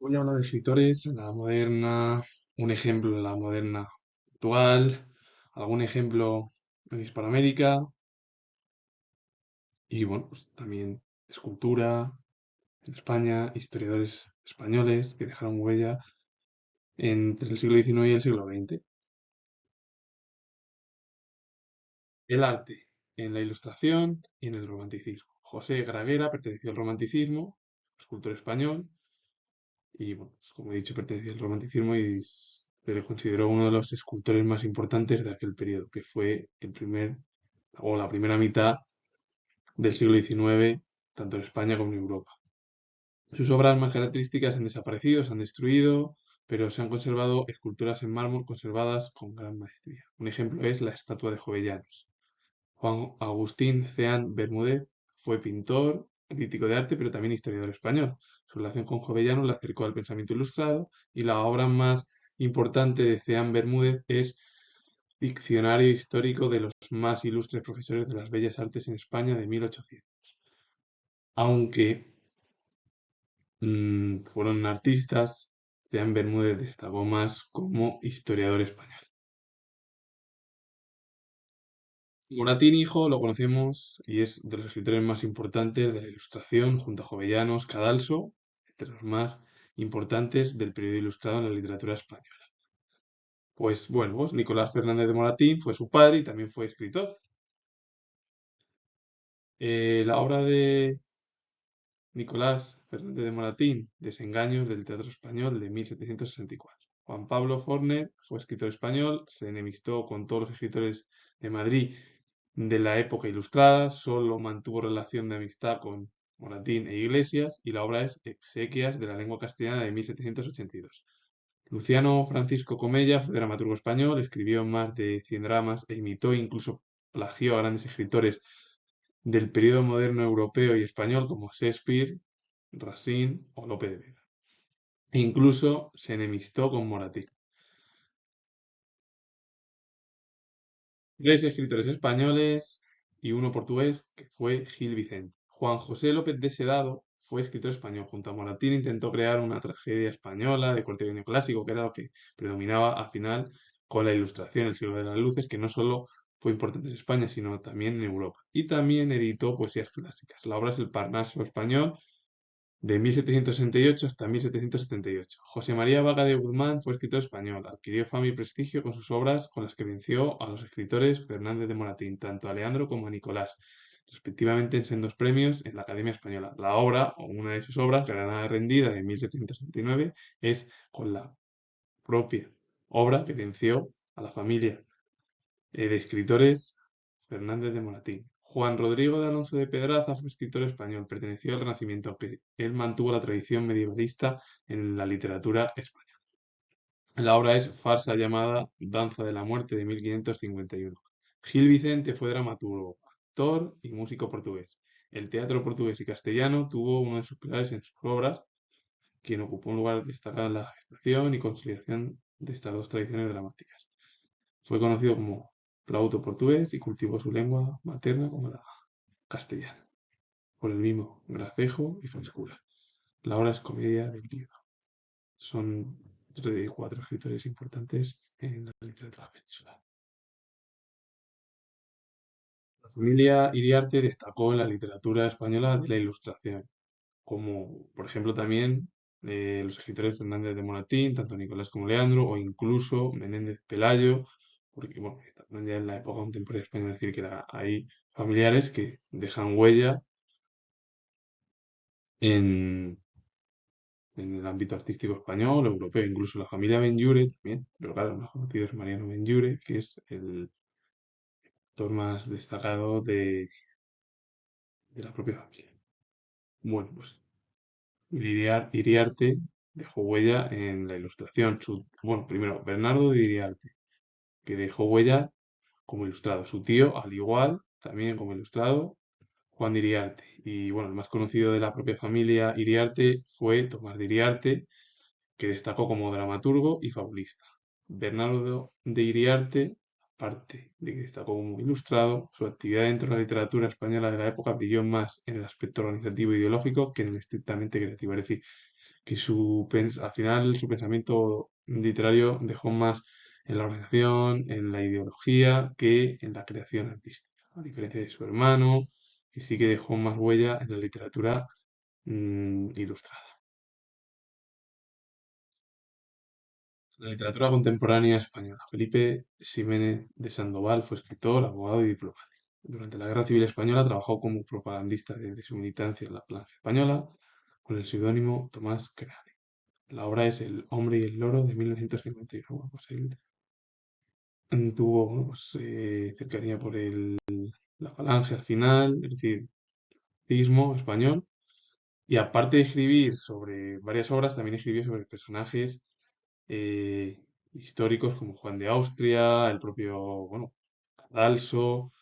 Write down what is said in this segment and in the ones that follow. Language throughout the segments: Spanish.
Voy a hablar de escritores en la moderna, un ejemplo en la moderna actual, algún ejemplo en Hispanoamérica y bueno, pues también escultura en España, historiadores españoles que dejaron huella entre el siglo XIX y el siglo XX. El arte en la Ilustración y en el Romanticismo. José Graguera perteneció al Romanticismo, escultor español, y bueno, pues, como he dicho, pertenecía al romanticismo y se le consideró uno de los escultores más importantes de aquel periodo, que fue el primer o la primera mitad del siglo XIX, tanto en España como en Europa. Sus obras más características han desaparecido, se han destruido, pero se han conservado esculturas en mármol conservadas con gran maestría. Un ejemplo es la estatua de Jovellanos. Juan Agustín Ceán Bermúdez fue pintor, crítico de arte, pero también historiador español. Su relación con Jovellanos le acercó al pensamiento ilustrado y la obra más importante de Ceán Bermúdez es Diccionario histórico de los más ilustres profesores de las bellas artes en España de 1800. Aunque fueron artistas, Ceán Bermúdez destacó más como historiador español. Moratín hijo lo conocemos y es de los escritores más importantes de la Ilustración, junto a Jovellanos, Cadalso, entre los más importantes del periodo ilustrado en la literatura española. Pues bueno, pues Nicolás Fernández de Moratín fue su padre y también fue escritor. La obra de Nicolás Fernández de Moratín, Desengaños del Teatro Español de 1764. Juan Pablo Forner fue escritor español, se enemistó con todos los escritores de Madrid de la época ilustrada, solo mantuvo relación de amistad con Moratín e Iglesias y la obra es Exequias de la lengua castellana de 1782. Luciano Francisco Comella fue dramaturgo español, escribió más de 100 dramas e imitó e incluso plagió a grandes escritores del periodo moderno europeo y español como Shakespeare, Racine o Lope de Vega. E incluso se enemistó con Moratín. Tres escritores españoles y uno portugués, que fue Gil Vicente. Juan José López de Sedado fue escritor español. Junto a Moratín intentó crear una tragedia española de corte neoclásico, que era lo que predominaba al final con la Ilustración, el siglo de las luces, que no solo fue importante en España, sino también en Europa. Y también editó poesías clásicas. La obra es El Parnaso español, de 1768 hasta 1778. José María Vaga de Guzmán fue escritor español. Adquirió fama y prestigio con sus obras, con las que venció a los escritores Fernández de Moratín, tanto a Leandro como a Nicolás, respectivamente en sendos premios en la Academia Española. La obra, o una de sus obras, Granada rendida, de 1779, es con la propia obra que venció a la familia de escritores Fernández de Moratín. Juan Rodrigo de Alonso de Pedraza fue escritor español, perteneció al Renacimiento, aunque él mantuvo la tradición medievalista en la literatura española. La obra es farsa llamada Danza de la Muerte de 1551. Gil Vicente fue dramaturgo, actor y músico portugués. El teatro portugués y castellano tuvo uno de sus pilares en sus obras, quien ocupó un lugar destacado en la gestación y consolidación de estas dos tradiciones dramáticas. Fue conocido como flauto portugués y cultivó su lengua materna como la castellana, por el mismo gracejo y frescura. La obra es comedia del libro. Son cuatro escritores importantes en la literatura peninsular. La familia Iriarte destacó en la literatura española de la Ilustración, como por ejemplo también los escritores Fernández de Moratín, tanto Nicolás como Leandro, o incluso Menéndez Pelayo, porque bueno, estamos ya en la época contemporánea española, es decir, que hay familiares que dejan huella en, en el ámbito artístico español, europeo, incluso la familia Benlliure también, pero claro, el más conocido es Mariano Benlliure, que es el autor más destacado de la propia familia. Bueno, pues Iriarte dejó huella en la Ilustración. Bueno, primero, Bernardo de Iriarte, que dejó huella como ilustrado. Su tío, al igual, también como ilustrado, Juan de Iriarte. Y bueno, el más conocido de la propia familia Iriarte fue Tomás de Iriarte, que destacó como dramaturgo y fabulista. Bernardo de Iriarte, aparte de que destacó como ilustrado, su actividad dentro de la literatura española de la época brilló más en el aspecto organizativo e ideológico que en el estrictamente creativo. Es decir, y al final su pensamiento literario dejó más en la organización, en la ideología, que en la creación artística, a diferencia de su hermano, que sí que dejó más huella en la literatura ilustrada. La literatura contemporánea española. Felipe Ximénez de Sandoval fue escritor, abogado y diplomático. Durante la Guerra Civil Española trabajó como propagandista de su militancia en la Falange Española con el seudónimo Tomás Crane. La obra es El hombre y el loro de 1951. Bueno, pues él tuvo, bueno, pues, cercanía por la Falange al final, es decir, cismo español. Y aparte de escribir sobre varias obras, también escribió sobre personajes eh, históricos como Juan de Austria, el propio, bueno, Cadalso,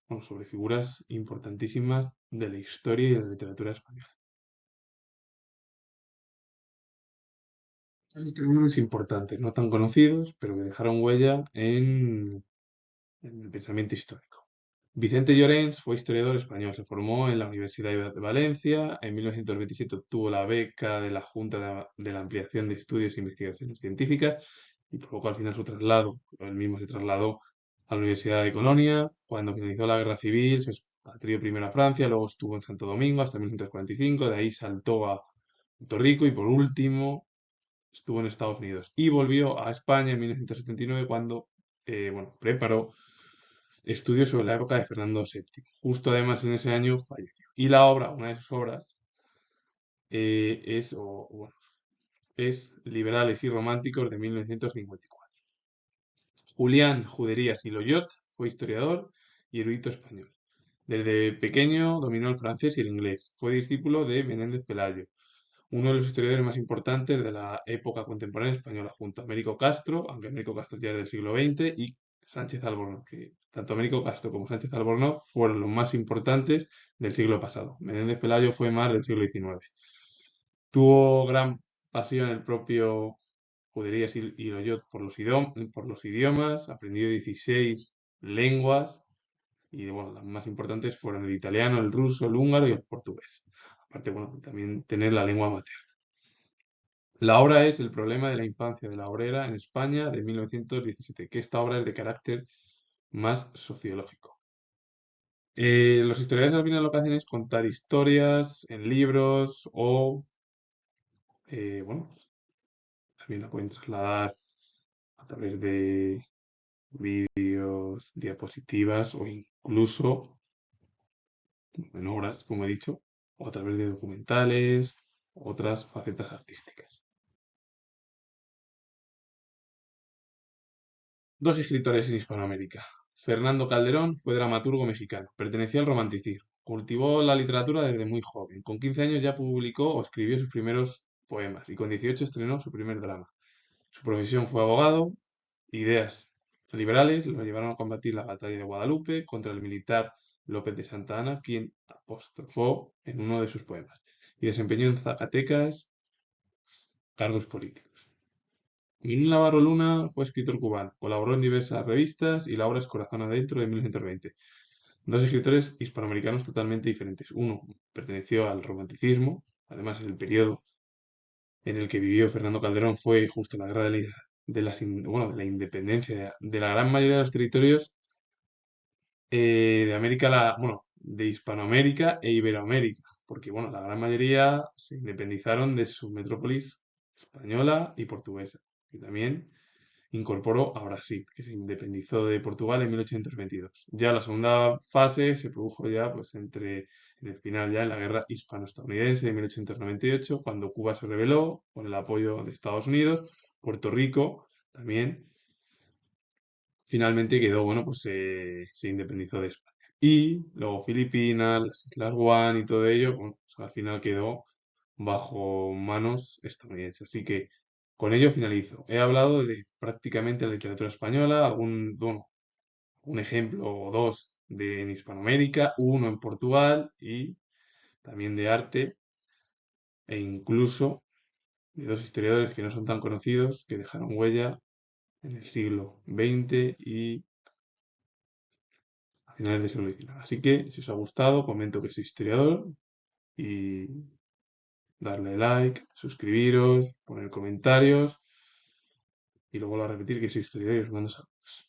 bueno, sobre figuras importantísimas de la historia y de la literatura española. Hay historiadores importantes, no tan conocidos, pero que dejaron huella en el pensamiento histórico. Vicente Llorens fue historiador español, se formó en la Universidad de Valencia, en 1927 obtuvo la beca de la Junta de la Ampliación de Estudios e Investigaciones Científicas y provocó al final su traslado. Él mismo se trasladó a la Universidad de Colonia. Cuando finalizó la Guerra Civil, se expatrió primero a Francia, luego estuvo en Santo Domingo hasta 1945, de ahí saltó a Puerto Rico y por último estuvo en Estados Unidos. Y volvió a España en 1979 cuando bueno, preparó estudios sobre la época de Fernando VII. Justo además en ese año falleció. Y la obra, una de sus obras, bueno, es Liberales y Románticos de 1954. Julián Juderías y Loyot fue historiador y erudito español. Desde pequeño dominó el francés y el inglés. Fue discípulo de Menéndez Pelayo, uno de los historiadores más importantes de la época contemporánea española, junto a Américo Castro, aunque Américo Castro ya es del siglo XX, y Sánchez Albornoz, que tanto Américo Castro como Sánchez Albornoz fueron los más importantes del siglo pasado. Menéndez Pelayo fue más del siglo XIX. Tuvo gran pasión el propio Juderías y Loyot por los idiomas, aprendió 16 lenguas y bueno, las más importantes fueron el italiano, el ruso, el húngaro y el portugués. Aparte, bueno, también tener la lengua materna. La obra es El problema de la infancia de la obrera en España de 1917, que esta obra es de carácter más sociológico. Los historiadores al final lo que hacen es contar historias en libros o, bueno, pues, también la pueden trasladar a través de vídeos, diapositivas o incluso en obras, como he dicho, o a través de documentales, otras facetas artísticas. Dos escritores en Hispanoamérica. Fernando Calderón fue dramaturgo mexicano, pertenecía al romanticismo, cultivó la literatura desde muy joven. Con 15 años ya publicó o escribió sus primeros poemas y con 18 estrenó su primer drama. Su profesión fue abogado, ideas liberales lo llevaron a combatir la batalla de Guadalupe contra el militar López de Santa Anna, quien apostrofó en uno de sus poemas, y desempeñó en Zacatecas cargos políticos. Miguel Navarro Luna fue escritor cubano, colaboró en diversas revistas y la obra es Corazón Adentro de 1920. Dos escritores hispanoamericanos totalmente diferentes. Uno perteneció al romanticismo, además el periodo en el que vivió Fernando Calderón fue justo la guerra bueno, de la independencia de la gran mayoría de los territorios de bueno, de Hispanoamérica e Iberoamérica, porque bueno, la gran mayoría se independizaron de su metrópolis española y portuguesa. Y también incorporó a Brasil, que se independizó de Portugal en 1822. Ya la segunda fase se produjo ya pues en el final ya en la guerra hispano-estadounidense de 1898, cuando Cuba se rebeló con el apoyo de Estados Unidos, Puerto Rico también finalmente quedó, bueno, pues se independizó de España. Y luego Filipinas, las Islas Guam y todo ello, bueno, pues al final quedó bajo manos estadounidenses. Así que con ello finalizo. He hablado de prácticamente la literatura española, bueno, un ejemplo o dos en Hispanoamérica, uno en Portugal y también de arte e incluso de dos historiadores que no son tan conocidos que dejaron huella en el siglo XX y a finales del siglo XIX. Así que si os ha gustado, comento que soy historiador y darle like, suscribiros, poner comentarios y luego vuelvo a repetir que soy historiador y os mando saludos.